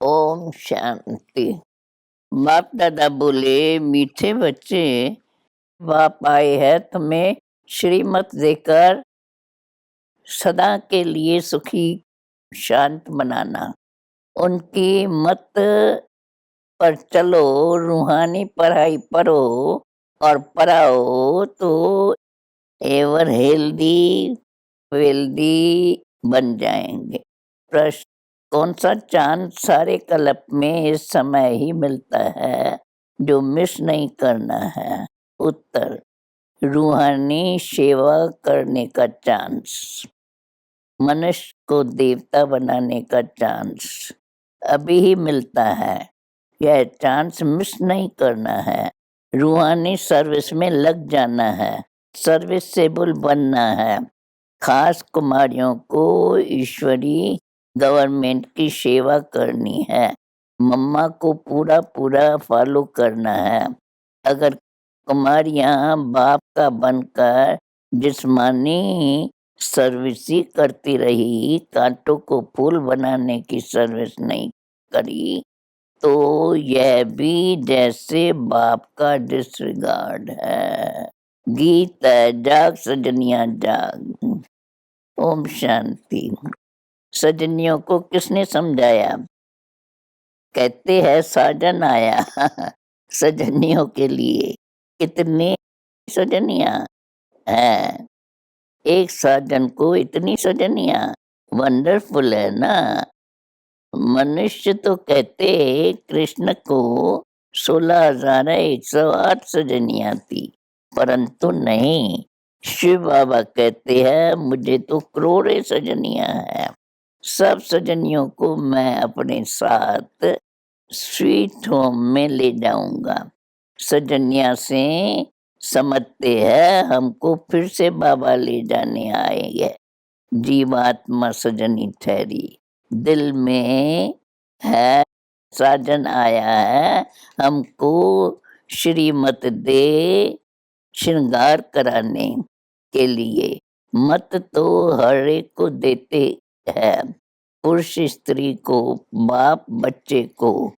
ओम शांति। बाप दादा बोले, मीठे बच्चे, बाप आए हैं तुम्हें श्रीमत देकर सदा के लिए सुखी शांत बनाना। उनकी मत पर चलो, रूहानी पढ़ाई पढ़ो और पढ़ाओ तो एवर हेल्दी वेल्दी बन जाएंगे। प्रश्न, कौन सा चांद सारे कल्प में इस समय ही मिलता है जो मिस नहीं करना है? उत्तर, रूहानी सेवा करने का चांस, मनुष्य को देवता बनाने का चांस अभी ही मिलता है। यह चांस मिस नहीं करना है। रूहानी सर्विस में लग जाना है, सर्विसेबल बनना है। खास कुमारियों को ईश्वरी गवर्नमेंट की सेवा करनी है। मम्मा को पूरा पूरा फॉलो करना है। अगर कुमारियां बाप का बनकर जिस्मानी सर्विस ही करती रही, कांटों को फूल बनाने की सर्विस नहीं करी, तो यह भी जैसे बाप का डिसरिगार्ड है। गीत है, जाग सजनिया जाग। ओम शांति। सजनियों को किसने समझाया? कहते हैं साजन आया सजनियों के लिए। कितने सजनिया है? एक साजन को इतनी सजनिया, वंडरफुल है ना। मनुष्य तो कहते कृष्ण को 16,108 सजनिया थी, परंतु नहीं, शिव बाबा कहते हैं मुझे तो करोड़े सजनिया है। सब सजनियों को मैं अपने साथ स्वीट होम में ले जाऊंगा। सजनिया से समझते हैं हमको फिर से बाबा ले जाने आएंगे। जीवात्मा सजनी ठहरी, दिल में है साजन आया है, हमको श्रीमत दे श्रृंगार कराने के लिए। मत तो हर एक को देते हैं, पुरुष स्त्री को, बाप बच्चे को,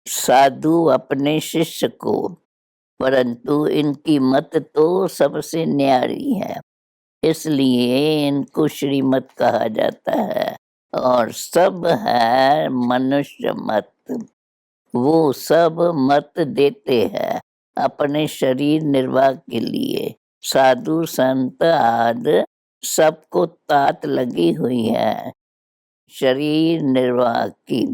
साधु अपने शिष्य को, परंतु इनकी मत तो सबसे न्यारी है, इसलिए इनको श्रीमत कहा जाता है। और सब है मनुष्य मत, वो सब मत देते हैं अपने शरीर निर्वाह के लिए। साधु संत आदि सबको तात लगी हुई है शरीर निर्वाह की।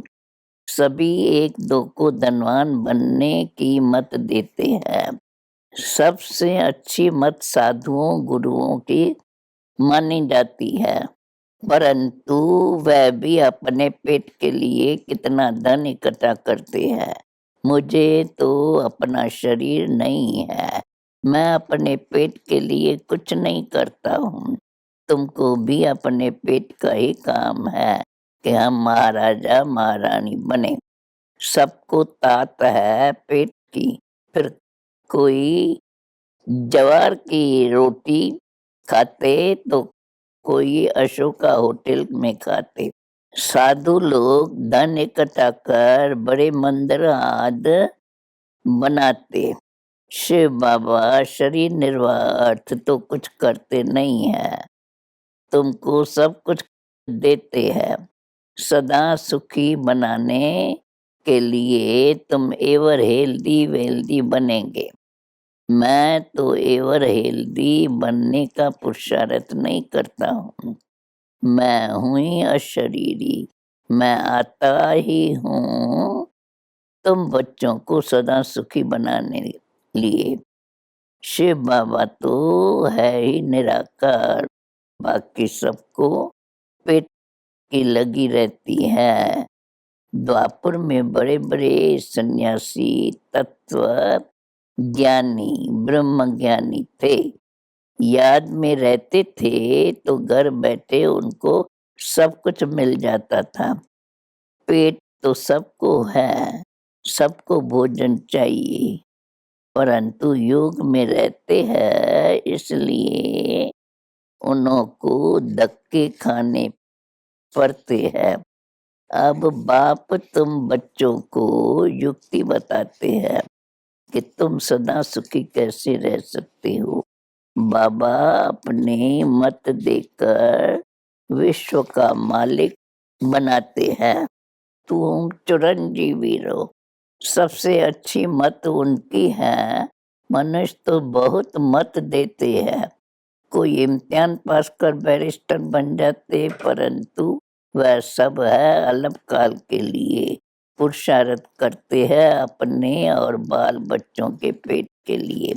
सभी एक दो को धनवान बनने की मत देते हैं। सबसे अच्छी मत साधुओं गुरुओं की मानी जाती है, परंतु वह भी अपने पेट के लिए कितना धन इकट्ठा करते हैं। मुझे तो अपना शरीर नहीं है, मैं अपने पेट के लिए कुछ नहीं करता हूँ। तुमको भी अपने पेट का ही काम है कि हम महाराजा महारानी बने। सबको तात है पेट की। फिर कोई जवार की रोटी खाते तो कोई अशोका होटल में खाते। साधु लोग धन इकट्ठा कर बड़े मंदिर आदि बनाते। शिव बाबा शरीर निर्वाह अर्थ तो कुछ करते नहीं है, तुमको सब कुछ देते हैं। सदा सुखी बनाने के लिए तुम एवर हेल्दी वेल्दी बनेंगे। मैं तो एवर हेल्दी बनने का पुरुषार्थ नहीं करता हूँ। मैं हूँ ही अशरीरी, मैं आता ही हूँ तुम बच्चों को सदा सुखी बनाने लिए। शिव बाबा तो है ही निराकार, बाकी सबको पेट की लगी रहती है। द्वापर में बड़े बड़े सन्यासी तत्व ज्ञानी ब्रह्म ज्ञानी थे, याद में रहते थे तो घर बैठे उनको सब कुछ मिल जाता था। पेट तो सबको है, सबको भोजन चाहिए, परंतु योग में रहते हैं इसलिए उन्हों को धक्के खाने पड़ते हैं। अब बाप तुम बच्चों को युक्ति बताते हैं कि तुम सदा सुखी कैसे रह सकते हो। बाबा अपने मत देकर विश्व का मालिक बनाते हैं। तुम चिरंजीवी रहो। सबसे अच्छी मत उनकी है। मनुष्य तो बहुत मत देते हैं। कोई इम्तिहान पास कर बैरिस्टर बन जाते, परंतु वह सब है अल्पकाल के लिए। पुरुषार्थ करते हैं अपने और बाल बच्चों के पेट के लिए।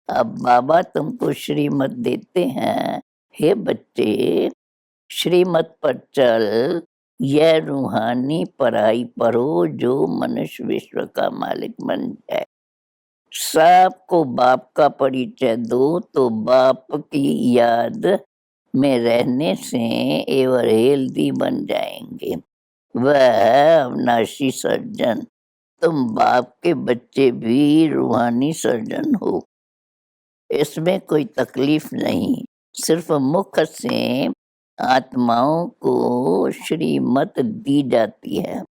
अब बाबा तुमको श्रीमत देते हैं, हे बच्चे, श्रीमत पर चल, यह रूहानी पढ़ाई पढ़ो जो मनुष्य विश्व का मालिक बन जाए। सबको बाप का परिचय दो तो बाप की याद में रहने से एवर हेल्दी बन जाएंगे। वह है अविनाशी सर्जन। तुम बाप के बच्चे भी रूहानी सर्जन हो। इसमें कोई तकलीफ नहीं। सिर्फ मुख से आत्माओं को श्रीमत दी जाती है।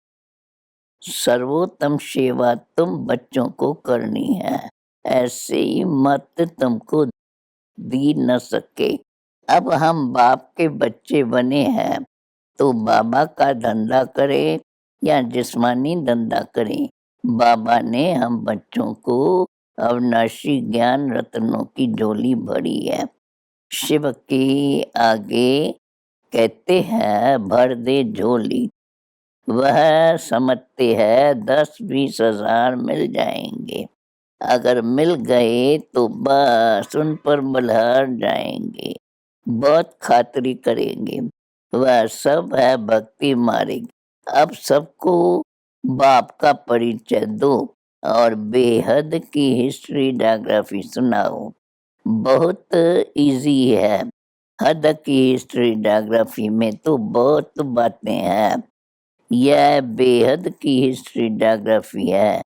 सर्वोत्तम सेवा तुम बच्चों को करनी है। ऐसे ही मत तुमको दी न सके। अब हम बाप के बच्चे बने हैं तो बाबा का धंधा करें या जिस्मानी धंधा करें, बाबा ने हम बच्चों को अविनाशी ज्ञान रत्नों की झोली भरी है। शिव के आगे कहते हैं भर दे झोली। वह समझते हैं 10-20 हजार मिल जाएंगे। अगर मिल गए तो बस उन पर मल्हार जाएंगे। बहुत खातिरी करेंगे। वह सब है भक्ति मार्ग। अब सबको बाप का परिचय दो और बेहद की हिस्ट्री डायग्राफी सुनाओ। बहुत इजी है। हद की हिस्ट्री डायग्राफी में तो बहुत बातें हैं। यह बेहद की हिस्ट्री डायग्राफी है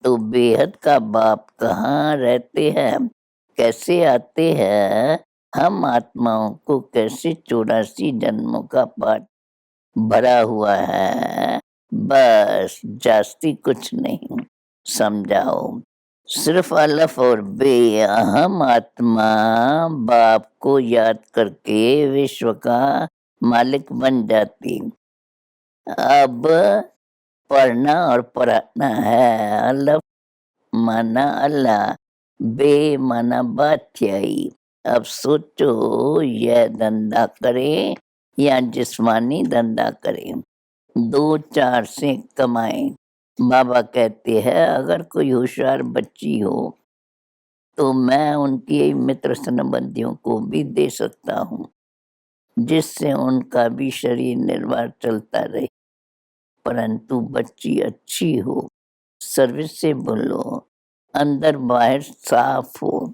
तो बेहद का बाप कहाँ रहते हैं, कैसे आते हैं, हम आत्माओं को कैसे 84 जन्मों का पाठ भरा हुआ है, बस जास्ती कुछ नहीं। समझाओ। सिर्फ अलफ और बे अहम आत्मा बाप को याद करके विश्व का मालिक बन जाती। अब पढ़ना और पढ़ाना है। अलफ माना अल्लाह, बे माना बादशाही। अब सोचो यह धंधा करें या जिस्मानी धंधा करें, 2-4 से कमाएं। बाबा कहते हैं अगर कोई होशियार बच्ची हो तो मैं उनकी मित्र संबंधियों को भी दे सकता हूँ, जिससे उनका भी शरीर निर्वाह चलता रहे, परंतु बच्ची अच्छी हो, सर्विस से बोलो, अंदर बाहर साफ हो,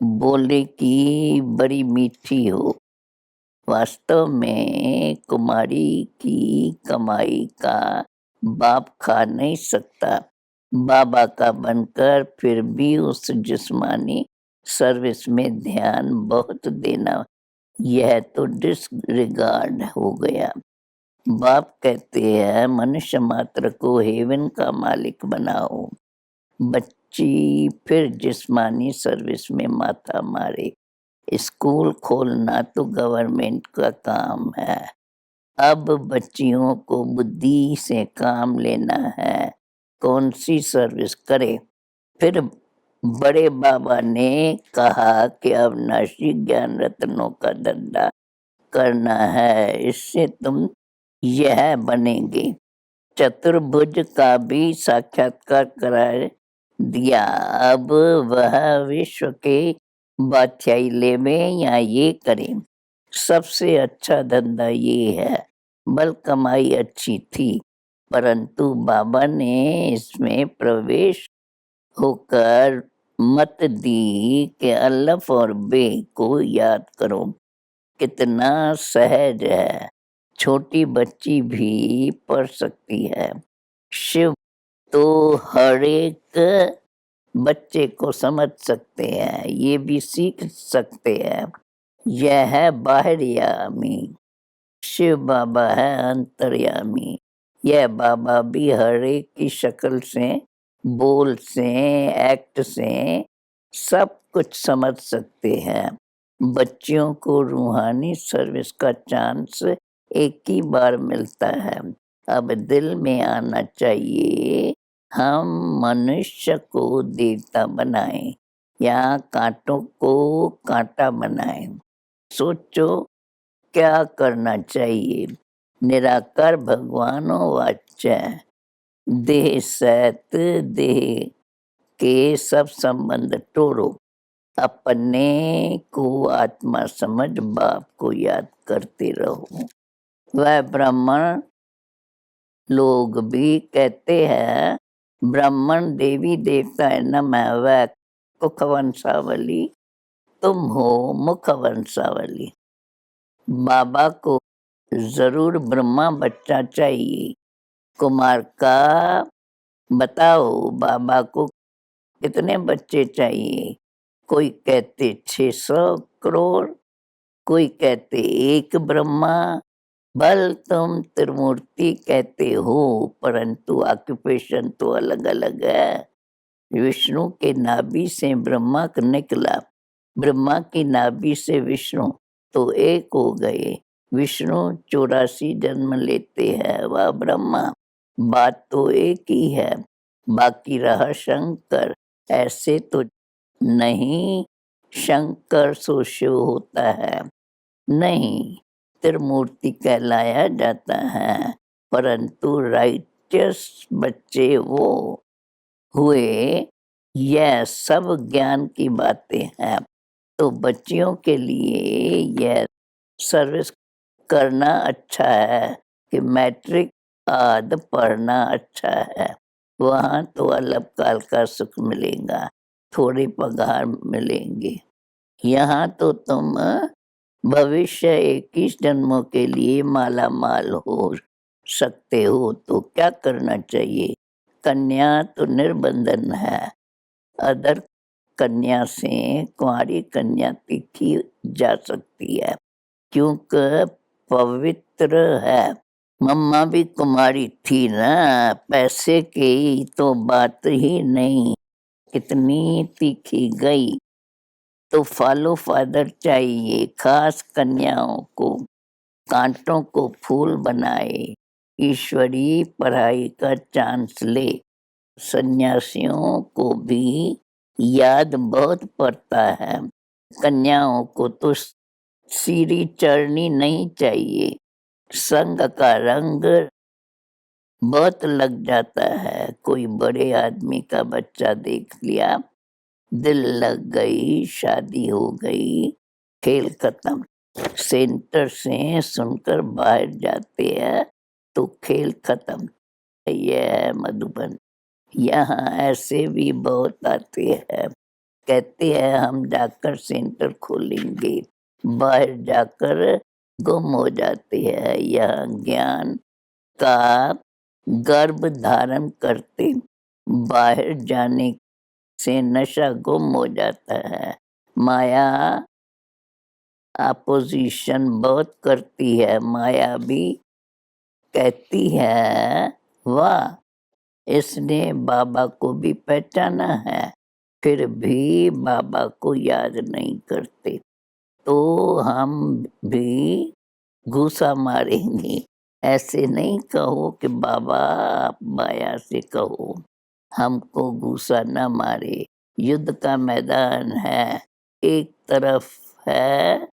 बोले की बड़ी मीठी हो। वास्तव में कुमारी की कमाई का बाप खा नहीं सकता। बाबा का बनकर फिर भी उस जिस्मानी सर्विस में ध्यान बहुत देना, यह तो डिसरिगार्ड हो गया। बाप कहते हैं मनुष्य मात्र को हेवन का मालिक बनाओ। बच्ची फिर जिस्मानी सर्विस में माथा मारे। स्कूल खोलना तो गवर्नमेंट का काम है। अब बच्चियों को बुद्धि से काम लेना है, कौन सी सर्विस करे। फिर बड़े बाबा ने कहा कि अविनाशी ज्ञान रत्नों का धंधा करना है, इससे तुम यह बनेंगे। चतुर्भुज का भी साक्षात्कार करा दिया। अब वह विश्व के बादशाही लेवे या ये करें, सबसे अच्छा धंधा ये है। बल कमाई अच्छी थी, परंतु बाबा ने इसमें प्रवेश होकर मत दी कि अल्लफ और बे को याद करो। कितना सहज है, छोटी बच्ची भी पढ़ सकती है। शिव तो हर एक बच्चे को समझ सकते हैं, ये भी सीख सकते हैं। यह है बाहरयामी, शिव बाबा है अंतर्यामी। यह बाबा भी हर एक की शक्ल से, बोल से, एक्ट से सब कुछ समझ सकते हैं। बच्चियों को रूहानी सर्विस का चांस एक ही बार मिलता है। अब दिल में आना चाहिए, हम मनुष्य को देवता बनाएं या कांटों को कांटा बनाएं। सोचो क्या करना चाहिए। निराकार भगवानो वाच्य, देह सहित देह के सब संबंध तोड़ो। अपने को आत्मा समझ बाप को याद करते रहो। वह ब्राह्मण लोग भी कहते हैं ब्राह्मण देवी देवता नमः, वह मुखवंशावली, तुम हो मुखवंशावली। बाबा को जरूर ब्रह्मा बच्चा चाहिए। कुमार का बताओ बाबा को कितने बच्चे चाहिए। कोई कहते 600 करोड़, कोई कहते एक ब्रह्मा। बल तुम त्रिमूर्ति कहते हो, परंतु ऑक्यूपेशन तो अलग अलग है। विष्णु के नाभि से ब्रह्मा निकला, ब्रह्मा की नाभि से विष्णु, तो एक हो गए। विष्णु 84 जन्म लेते हैं, वह ब्रह्मा। बात तो एक ही है। बाकी रहा शंकर, ऐसे तो नहीं शंकर सो शिव होता है, नहीं त्रिमूर्ति कहलाया जाता है। परंतु राइटियस बच्चे वो हुए, यह सब ज्ञान की बातें हैं। तो बच्चियों के लिए यह सर्विस करना अच्छा है कि मैट्रिक आदि पढ़ना अच्छा है। वहाँ तो अल्पकाल का सुख मिलेगा, थोड़े पगार मिलेंगे। यहाँ तो तुम भविष्य 21 जन्मों के लिए माला माल हो सकते हो। तो क्या करना चाहिए। कन्या तो निर्बंधन है, अदर कन्या से कुंवारी कन्या तीखी जा सकती है, क्योंकि पवित्र है। मम्मा भी कुमारी थी ना, पैसे की तो बात ही नहीं, कितनी तीखी गई। तो फॉलो फादर चाहिए, खास कन्याओं को कांटों को फूल बनाए, ईश्वरीय पढ़ाई का चांस ले। सन्यासियों को भी याद बहुत पड़ता है। कन्याओं को तो सीरी चढ़नी नहीं चाहिए। संग का रंग बहुत लग जाता है। कोई बड़े आदमी का बच्चा देख लिया, दिल लग गई, शादी हो गई, खेल खत्म। सेंटर से सुनकर बाहर जाते हैं तो खेल खत्म। यह है मधुबन। यहाँ ऐसे भी बहुत आते हैं, कहते हैं हम जाकर सेंटर खोलेंगे, बाहर जाकर गुम हो जाते हैं। यह ज्ञान का गर्भ धारण करते, बाहर जाने से नशा गुम हो जाता है। माया अपोजिशन बहुत करती है। माया भी कहती है वाह, इसने बाबा को भी पहचाना है, फिर भी बाबा को याद नहीं करते। तो हम भी घूसा मारेंगे। ऐसे नहीं कहो कि बाबा आप माया से कहो, हमको घूसा न मारे। युद्ध का मैदान है, एक तरफ है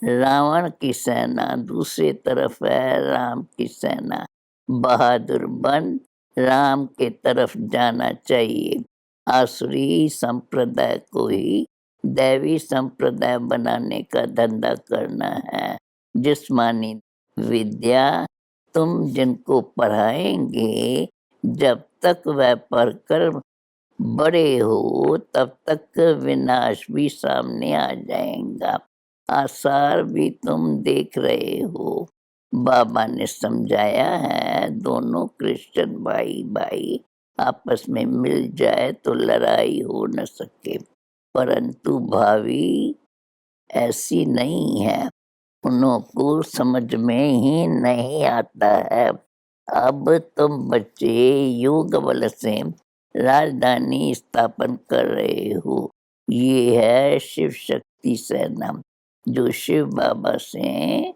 रावण की सेना, दूसरी तरफ है राम की सेना। बहादुर बन राम के तरफ जाना चाहिए। आसुरी संप्रदाय को ही दैवी संप्रदाय बनाने का धंधा करना है। जिस्मानी विद्या तुम जिनको पढ़ाएंगे, जब तक वह पढ़कर बड़े हो तब तक विनाश भी सामने आ जाएगा। आसार भी तुम देख रहे हो। बाबा ने समझाया है दोनों क्रिश्चियन भाई भाई आपस में मिल जाए तो लड़ाई हो न सके, परंतु भावी ऐसी नहीं है। उनको समझ में ही नहीं आता है। अब तुम बच्चे योग बल से राजधानी स्थापन कर रहे हो। ये है शिव शक्ति सेना, जो शिव बाबा से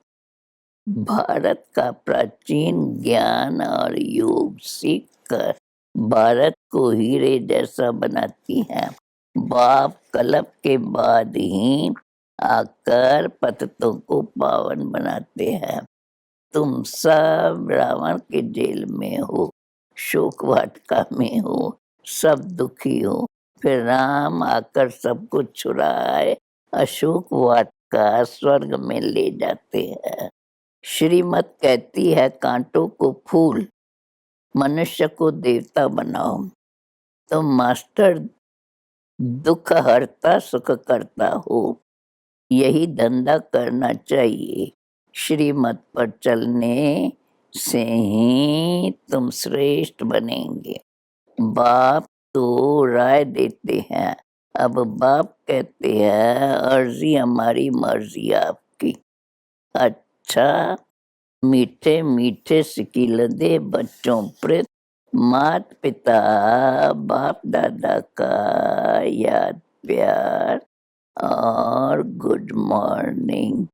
भारत का प्राचीन ज्ञान और योग सीख कर भारत को हीरे जैसा बनाती है। बाप कलप के बाद ही आकर पतितों को पावन बनाते हैं। तुम सब रावण के जेल में हो, शोक वाटिका में हो, सब दुखी हो, फिर राम आकर सबको छुड़ाए अशोक वाटिका स्वर्ग में ले जाते हैं। श्रीमत कहती है कांटों को फूल, मनुष्य को देवता बनाओ। तुम मास्टर दुख हरता सुख करता हो, यही धंधा करना चाहिए। श्रीमत पर चलने से ही तुम श्रेष्ठ बनेंगे। बाप तो राय देते हैं, अब बाप कहते हैं अर्जी हमारी मर्जी आपकी। अच्छा, मीठे मीठे सिकिलदे बच्चों प्रति मात पिता बाप दादा का याद प्यार और गुड मॉर्निंग।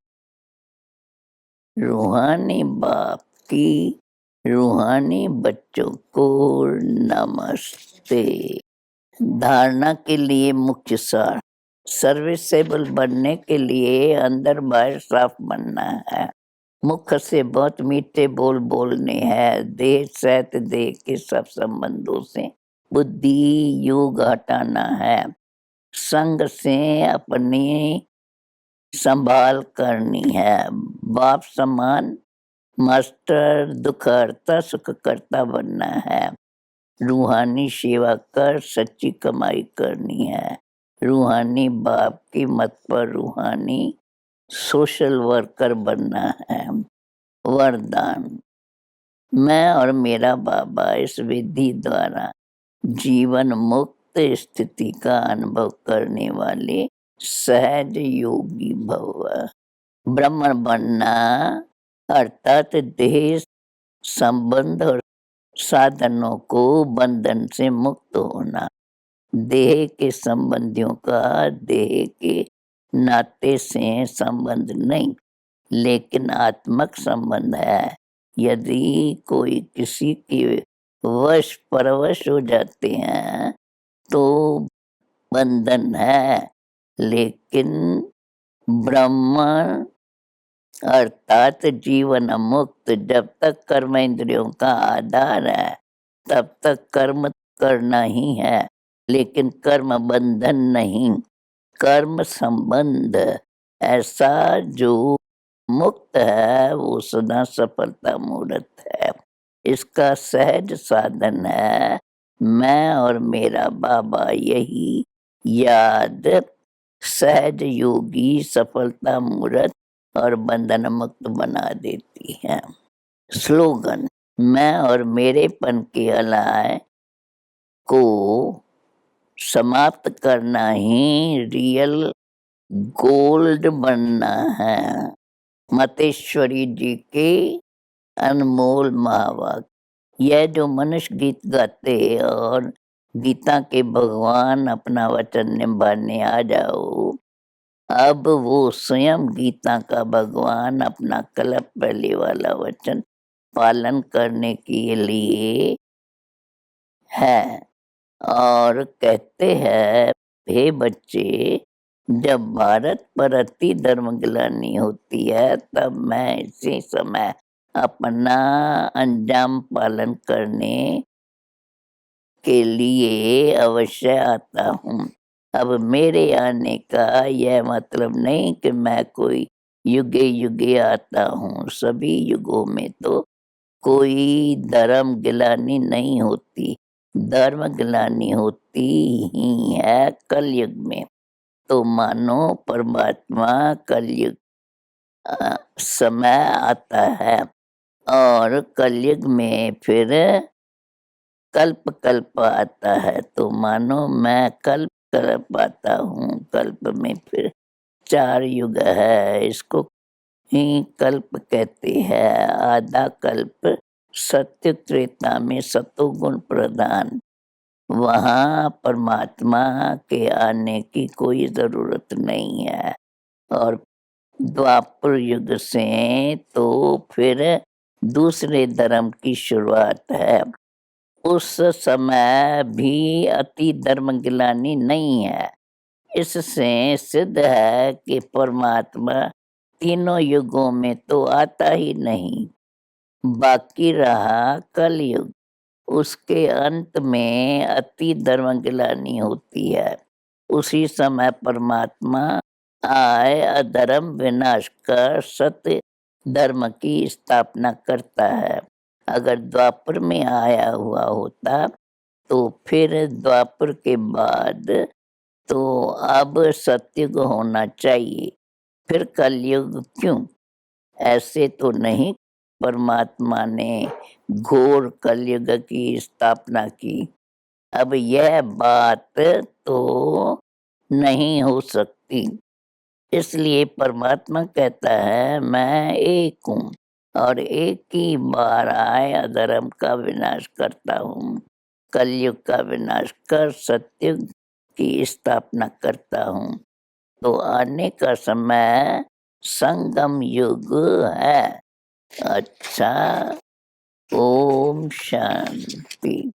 रूहानी बाप की रूहानी बच्चों को नमस्ते। धारणा के लिए मुख्य सार, सर्विसेबल बनने के लिए अंदर बाहर साफ बनना है। मुख से बहुत मीठे बोल बोलने हैं। देह सहित देह के सब संबंधों से बुद्धि योग हटाना है। संग से अपनी संभाल करनी है। बाप समान मास्टर दुख हरता सुख करता बनना है। रूहानी सेवा कर सच्ची कमाई करनी है। रूहानी बाप की मत पर रूहानी सोशल वर्कर बनना है। वरदान, मैं और मेरा बाबा इस विधि द्वारा जीवन मुक्त स्थिति का अनुभव करने वाले सहज योगी भव। ब्राह्मण बनना अर्थात देह संबंध और साधनों को बंधन से मुक्त होना। देह के संबंधियों का देह के नाते से संबंध नहीं, लेकिन आत्मक संबंध है। यदि कोई किसी के वश परवश हो जाते हैं तो बंधन है, लेकिन ब्राह्मण अर्थात जीवन मुक्त जब तक कर्म इंद्रियों का आधार है तब तक कर्म करना ही है, लेकिन कर्म बंधन नहीं, कर्म संबंध। ऐसा जो मुक्त है वो सदा सफलता मूर्त है। इसका सहज साधन है मैं और मेरा बाबा, यही याद सहज योगी सफलता मूर्त और बंधन मुक्त बना देती है। स्लोगन, मैं और मेरेपन के अलाय को समाप्त करना ही रियल गोल्ड बनना है। मतेश्वरी जी के अनमोल महावाक्य। यह जो मनुष्य गीत गाते और गीता के भगवान अपना वचन निभाने आ जाओ, अब वो स्वयं गीता का भगवान अपना कलप पहले वाला वचन पालन करने के लिए है और कहते हैं, हे बच्चे, जब भारत पर अति धर्म गिलानी होती है तब मैं इसी समय अपना अंजाम पालन करने के लिए अवश्य आता हूँ। अब मेरे आने का यह मतलब नहीं कि मैं कोई युगे युगे आता हूँ। सभी युगों में तो कोई धर्म गिलानी नहीं होती, धर्म गिलानी होती ही है कलयुग में। तो मानो परमात्मा कलयुग समय आता है और कलयुग में फिर कल्प कल्प आता है। तो मानो मैं कल्प कल्प आता हूँ। कल्प में फिर 4 युग है, इसको ही कल्प कहते हैं। आधा कल्प सत्य त्रेता में सतोगुण प्रधान, वहाँ परमात्मा के आने की कोई ज़रूरत नहीं है। और द्वापर युग से तो फिर दूसरे धर्म की शुरुआत है। उस समय भी अति धर्म गिलानी नहीं है। इससे सिद्ध है कि परमात्मा तीनों युगों में तो आता ही नहीं। बाकी रहा कलयुग, उसके अंत में अति धर्म गिलानी होती है। उसी समय परमात्मा आए अधर्म विनाश कर सत्य धर्म की स्थापना करता है। अगर द्वापर में आया हुआ होता तो फिर द्वापर के बाद तो अब सतयुग होना चाहिए, फिर कलयुग क्यों? ऐसे तो नहीं परमात्मा ने घोर कलयुग की स्थापना की। अब यह बात तो नहीं हो सकती। इसलिए परमात्मा कहता है मैं एक हूँ और एक ही बार आए अधर्म का विनाश करता हूँ, कलयुग का विनाश कर सतयुग की स्थापना करता हूँ। तो आने का समय संगम युग है। अच्छा, ओम शांति।